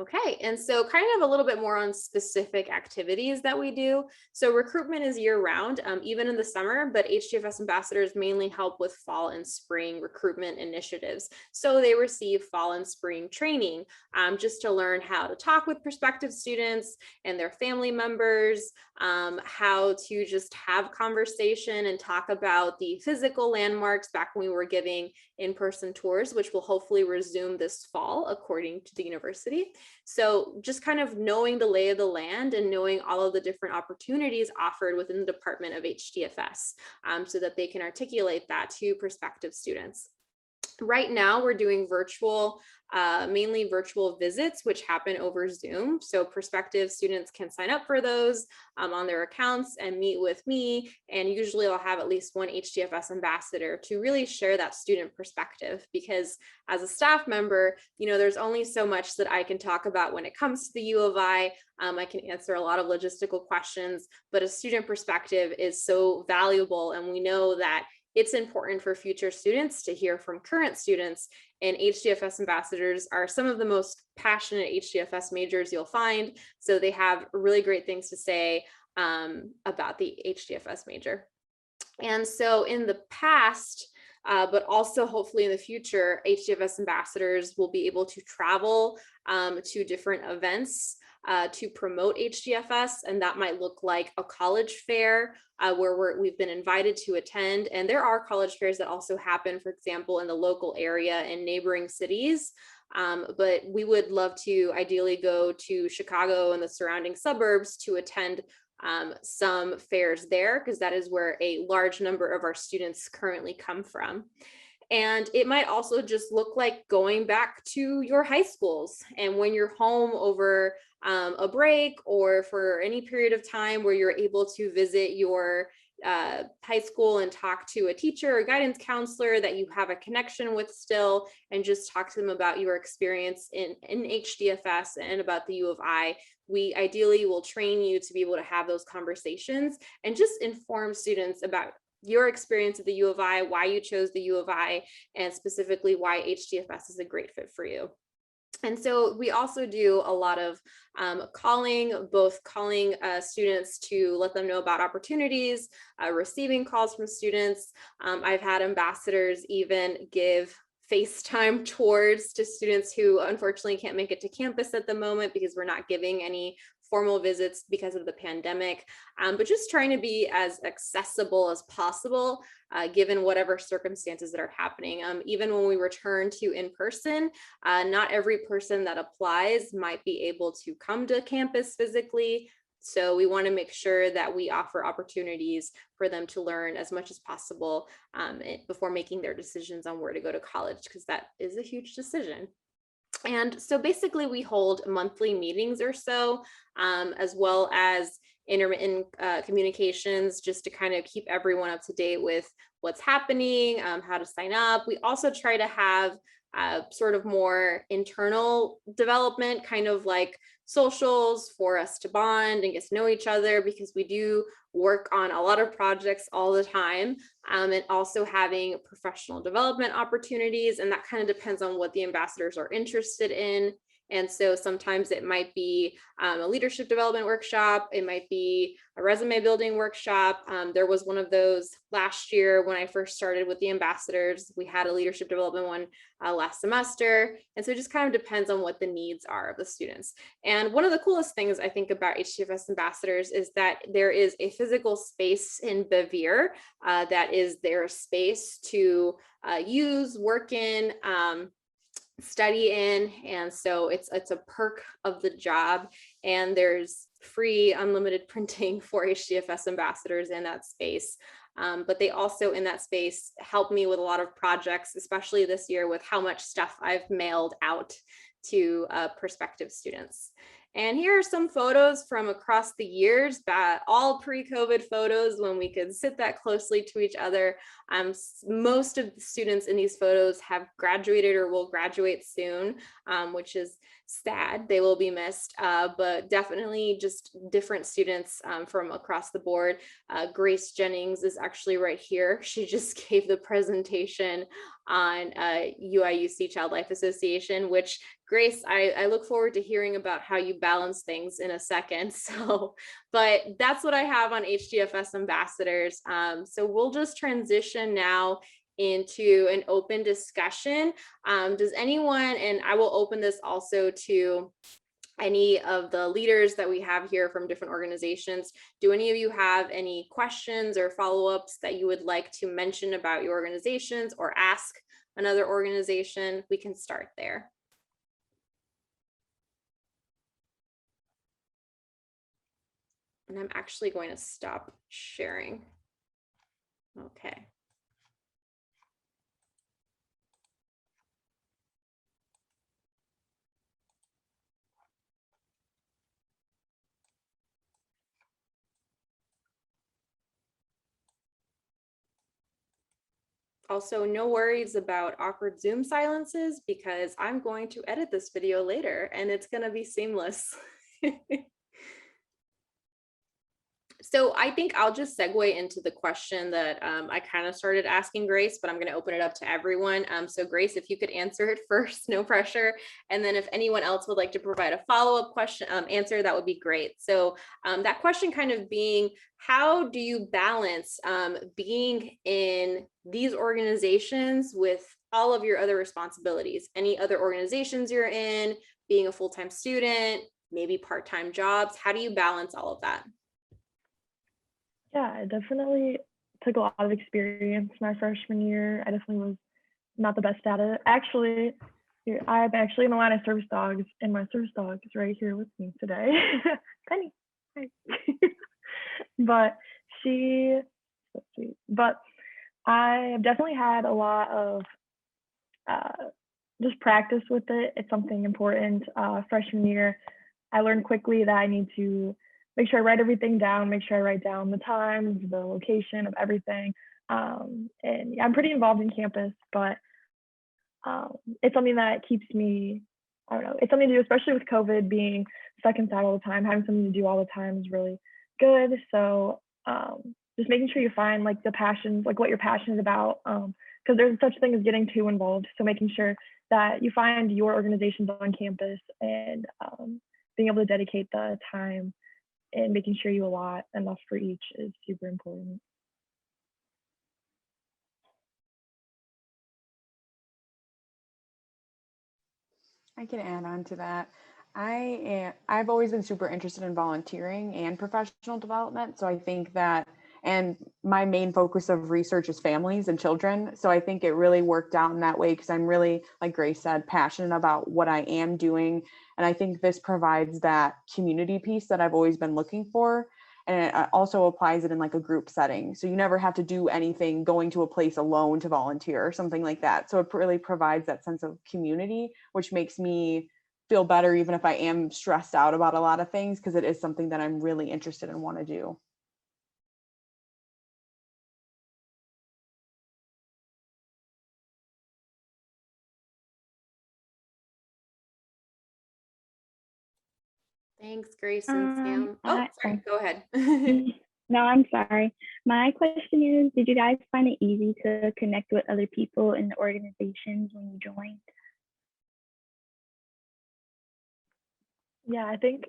Okay, and so kind of a little bit more on specific activities that we do. So recruitment is year round, even in the summer, but HDFS ambassadors mainly help with fall and spring recruitment initiatives. So they receive fall and spring training just to learn how to talk with prospective students and their family members, how to just have conversation and talk about the physical landmarks back when we were giving in-person tours, which will hopefully resume this fall, according to the university. So just kind of knowing the lay of the land and knowing all of the different opportunities offered within the department of HDFS so that they can articulate that to prospective students. Right now, we're doing mainly virtual visits, which happen over Zoom. So prospective students can sign up for those on their accounts and meet with me. And usually I'll have at least one HDFS ambassador to really share that student perspective, because as a staff member, there's only so much that I can talk about when it comes to the U of I. I can answer a lot of logistical questions, but a student perspective is so valuable. And we know that it's important for future students to hear from current students, and HDFS ambassadors are some of the most passionate HDFS majors you'll find. So they have really great things to say about the HDFS major. And so in the past, but also hopefully in the future, HDFS ambassadors will be able to travel to different events to promote HDFS, and that might look like a college fair where we've been invited to attend. And there are college fairs that also happen, for example, in the local area in neighboring cities. But we would love to ideally go to Chicago and the surrounding suburbs to attend some fairs there, because that is where a large number of our students currently come from. And it might also just look like going back to your high schools. And when you're home over a break or for any period of time where you're able to visit your high school and talk to a teacher or guidance counselor that you have a connection with still, and just talk to them about your experience in HDFS and about the U of I, we ideally will train you to be able to have those conversations and just inform students about your experience at the U of I, why you chose the U of I, and specifically why HDFS is a great fit for you. And so we also do a lot of calling students to let them know about opportunities, receiving calls from students. I've had ambassadors even give FaceTime tours to students who unfortunately can't make it to campus at the moment because we're not giving any formal visits because of the pandemic, but just trying to be as accessible as possible given whatever circumstances that are happening. Even when we return to in-person, not every person that applies might be able to come to campus physically. So we want to make sure that we offer opportunities for them to learn as much as possible before making their decisions on where to go to college, because that is a huge decision. And so basically we hold monthly meetings or so, as well as intermittent communications, just to kind of keep everyone up to date with what's happening, how to sign up. We also try to have sort of more internal development, kind of like socials for us to bond and get to know each other, because we do work on a lot of projects all the time, and also having professional development opportunities. And that kind of depends on what the ambassadors are interested in. And so sometimes it might be a leadership development workshop. It might be a resume building workshop. There was one of those last year when I first started with the ambassadors. We had a leadership development one last semester. And so it just kind of depends on what the needs are of the students. And one of the coolest things I think about HDFS ambassadors is that there is a physical space in Bevere that is their space to use, work in, study in. And so it's a perk of the job, and there's free unlimited printing for HDFS ambassadors in that space. But they also in that space help me with a lot of projects, especially this year with how much stuff I've mailed out to prospective students. And here are some photos from across the years, all pre-COVID photos when we could sit that closely to each other. Most of the students in these photos have graduated or will graduate soon, which is sad. They will be missed, but definitely just different students from across the board. Grace Jennings is actually right here. She just gave the presentation on UIUC Child Life Association, which Grace, I look forward to hearing about how you balance things in a second. So, but that's what I have on HDFS Ambassadors. So we'll just transition now into an open discussion. Does anyone, and I will open this also to any of the leaders that we have here from different organizations. Do any of you have any questions or follow-ups that you would like to mention about your organizations or ask another organization? We can start there. And I'm actually going to stop sharing. Okay. Also, no worries about awkward Zoom silences because I'm going to edit this video later and it's going to be seamless. So I think I'll just segue into the question that I kind of started asking Grace, but I'm going to open it up to everyone. So Grace, if you could answer it first, no pressure. And then if anyone else would like to provide a follow-up question answer, that would be great. So that question kind of being, how do you balance being in these organizations with all of your other responsibilities? Any other organizations you're in, being a full-time student, maybe part-time jobs? How do you balance all of that? Yeah, I definitely took a lot of experience my freshman year. I definitely was not the best at it. Actually, I'm actually in the line of service dogs, and my service dog is right here with me today. Penny. Hi. But let's see. But I have definitely had a lot of just practice with it. It's something important. Freshman year, I learned quickly that I need to make sure I write everything down, make sure I write down the times, the location of everything. And yeah, I'm pretty involved in campus, but it's something that keeps me, I don't know, it's something to do, especially with COVID being stuck inside all the time. Having something to do all the time is really good. So just making sure you find like the passions, like what you're passionate about, because there's such a thing as getting too involved. So making sure that you find your organizations on campus and being able to dedicate the time and making sure you allot enough for each is super important. I can add on to that. I've always been super interested in volunteering and professional development. So I think that, and my main focus of research is families and children. So I think it really worked out in that way because I'm really, like Grace said, passionate about what I am doing. And I think this provides that community piece that I've always been looking for. And it also applies it in like a group setting. So you never have to do anything going to a place alone to volunteer or something like that. So it really provides that sense of community, which makes me feel better even if I am stressed out about a lot of things, because it is something that I'm really interested in, want to do. Thanks, Grace and Sam. Oh, sorry, go ahead. No, I'm sorry. My question is, did you guys find it easy to connect with other people in the organizations when you joined? Yeah, I think,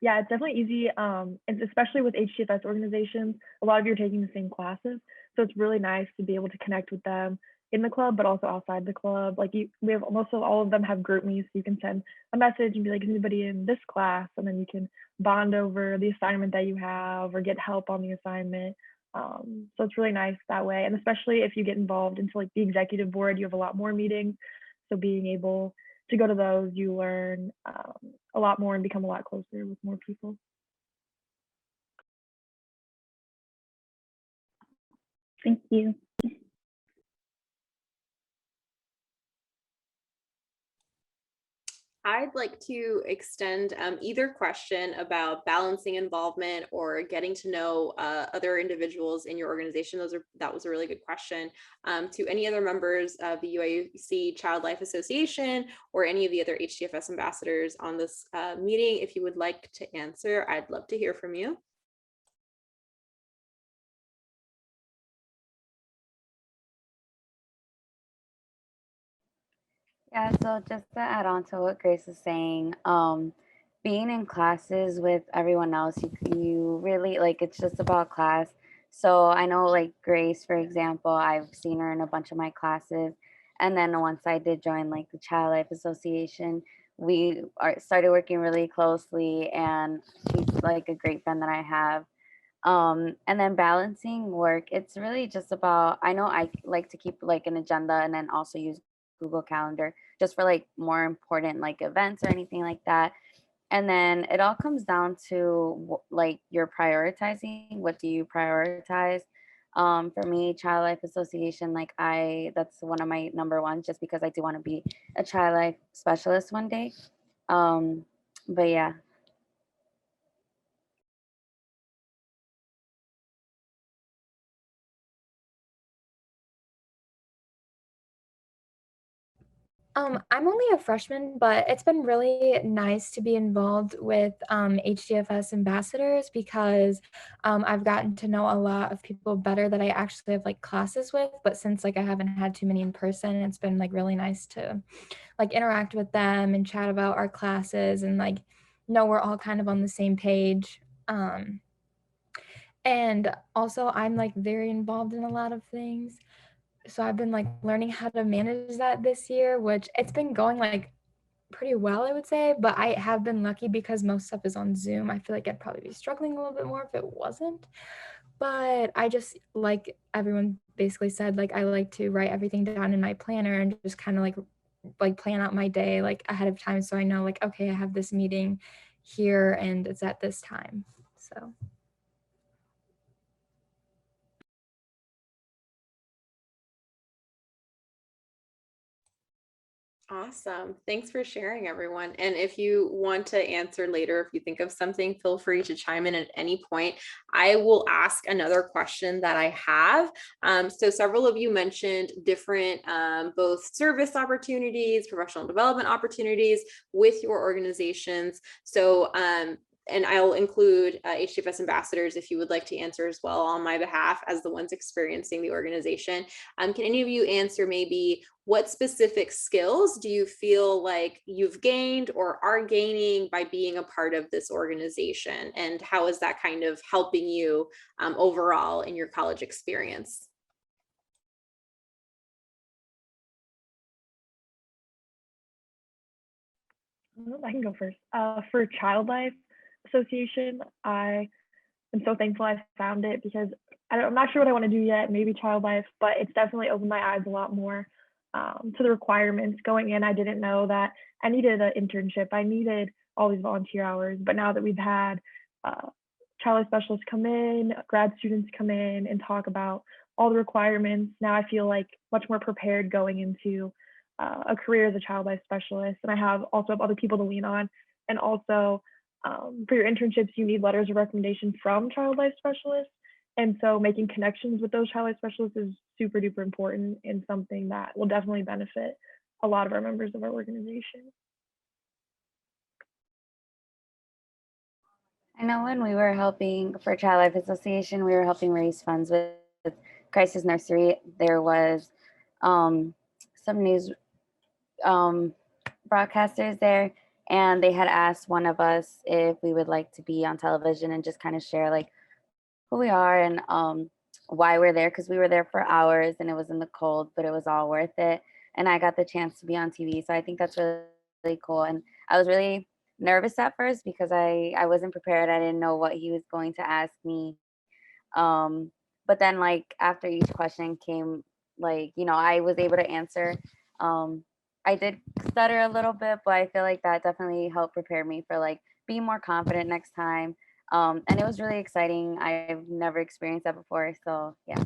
yeah, it's definitely easy, and especially with HDFS organizations, a lot of you are taking the same classes. So it's really nice to be able to connect with them in the club, but also outside the club. Like we have most of all of them have group meets. So you can send a message and be like, is anybody in this class? And then you can bond over the assignment that you have or get help on the assignment. So it's really nice that way. And especially if you get involved into like the executive board, you have a lot more meetings. So being able to go to those, you learn a lot more and become a lot closer with more people. Thank you. I'd like to extend either question about balancing involvement or getting to know other individuals in your organization. That was a really good question. To any other members of the UIUC Child Life Association or any of the other HDFS ambassadors on this meeting, if you would like to answer, I'd love to hear from you. Yeah, so just to add on to what Grace is saying, being in classes with everyone else, you really like it's just about class. So I know like Grace, for example, I've seen her in a bunch of my classes. And then once I did join like the Child Life Association, started working really closely, and she's like a great friend that I have. And then balancing work, it's really just about, I know I like to keep like an agenda and then also use Google Calendar just for like more important like events or anything like that. And then it all comes down to like you're prioritizing. What do you prioritize? For me, Child Life Association, like that's one of my number ones, just because I do want to be a child life specialist one day. Um, but yeah. I'm only a freshman, but it's been really nice to be involved with HDFS Ambassadors because I've gotten to know a lot of people better that I actually have like classes with. But since like I haven't had too many in person, it's been like really nice to like interact with them and chat about our classes and like know we're all kind of on the same page. And also, I'm like very involved in a lot of things. So I've been like learning how to manage that this year, which it's been going like pretty well, I would say, but I have been lucky because most stuff is on Zoom. I feel like I'd probably be struggling a little bit more if it wasn't. But I just like everyone basically said, like I like to write everything down in my planner and just kind of like plan out my day like ahead of time so I know like okay, I have this meeting here and it's at this time. So Awesome. Thanks for sharing, everyone. And if you want to answer later, if you think of something, feel free to chime in at any point. I will ask another question that I have. So several of you mentioned different both service opportunities, professional development opportunities with your organizations. So and I'll include HDFS ambassadors if you would like to answer as well on my behalf as the ones experiencing the organization. Can any of you answer maybe what specific skills do you feel like you've gained or are gaining by being a part of this organization? And how is that kind of helping you overall in your college experience? I can go first. For Child Life Association, I am so thankful I found it because I'm not sure what I want to do yet, maybe child life, but it's definitely opened my eyes a lot more to the requirements. Going in, I didn't know that I needed an internship. I needed all these volunteer hours, but now that we've had child life specialists come in, grad students come in and talk about all the requirements, now I feel like much more prepared going into a career as a child life specialist. And I have other people to lean on. And also for your internships, you need letters of recommendation from child life specialists. And so making connections with those child life specialists is super duper important and something that will definitely benefit a lot of our members of our organization. I know when we were helping for Child Life Association, we were helping raise funds with Crisis Nursery. There was some news broadcasters there, and they had asked one of us if we would like to be on television and just kind of share like who we are and why we're there, because we were there for hours and it was in the cold, but it was all worth it. And I got the chance to be on TV, so I think that's really, really cool. And I was really nervous at first because I wasn't prepared. I didn't know what he was going to ask me. But then like after each question came, like, you know, I was able to answer. I did stutter a little bit, but I feel like that definitely helped prepare me for like being more confident next time. And it was really exciting. I've never experienced that before. So yeah.